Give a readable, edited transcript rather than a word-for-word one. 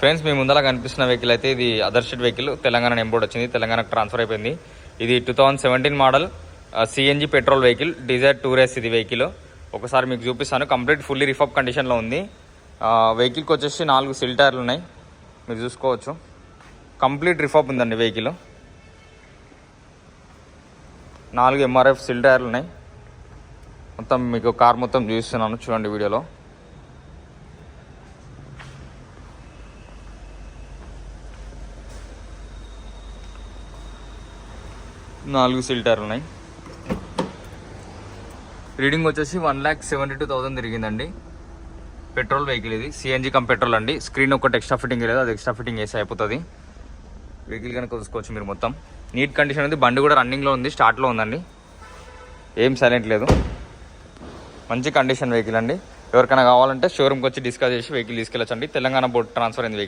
Friends మీ ముందర కనిపిస్తున్న vehicle అయితే ఇది other state vehicle, Telangana number వచ్చింది, తెలంగాణకు ట్రాన్స్ఫర్ అయిపోయింది. ఇది 2017 model CNG petrol vehicle, Dzire Tour S ఇది వెహికల్. ఒకసారి మీకు చూపిస్తాను. కంప్లీట్ ఫుల్లీ రిఫాప్ కండిషన్లో ఉంది. వెహికల్కి వచ్చేసి 4 సిల్ టైర్లు ఉన్నాయి, మీరు చూసుకోవచ్చు. కంప్లీట్ రిఫాప్ ఉందండి వెహికల్. 4 ఎంఆర్ఎఫ్ సిల్ టైర్లు ఉన్నాయి. మొత్తం మీకు కార్ మొత్తం చూపిస్తున్నాను, చూడండి వీడియోలో. నాలుగు సిల్ టైర్లు ఉన్నాయి. రీడింగ్ వచ్చేసి 1,72,000 తిరిగిందండి. పెట్రోల్ వెహికల్ ఇది, సిఎన్జి కమ్ పెట్రోల్ అండి. స్క్రీన్ ఒకటి ఎక్స్ట్రా ఫిట్టింగ్ లేదు, అది ఎక్స్ట్రా ఫిట్టింగ్ వేసి అయిపోతుంది. వెహికల్ కనుక చూసుకోవచ్చు మీరు. మొత్తం నీట్ కండిషన్ ఉంది. బండి కూడా రన్నింగ్లో ఉంది, స్టార్ట్లో ఉందండి, ఏం సైలెంట్ లేదు. మంచి కండిషన్ వెహికల్ అండి. ఎవరికైనా కావాలంటే షోరూమ్కి వచ్చి డిస్కస్ చేసి వెహికల్ తీసుకెళ్ళచ్చండి. తెలంగాణ బోర్డు ట్రాన్స్ఫర్ అయింది వెహికల్.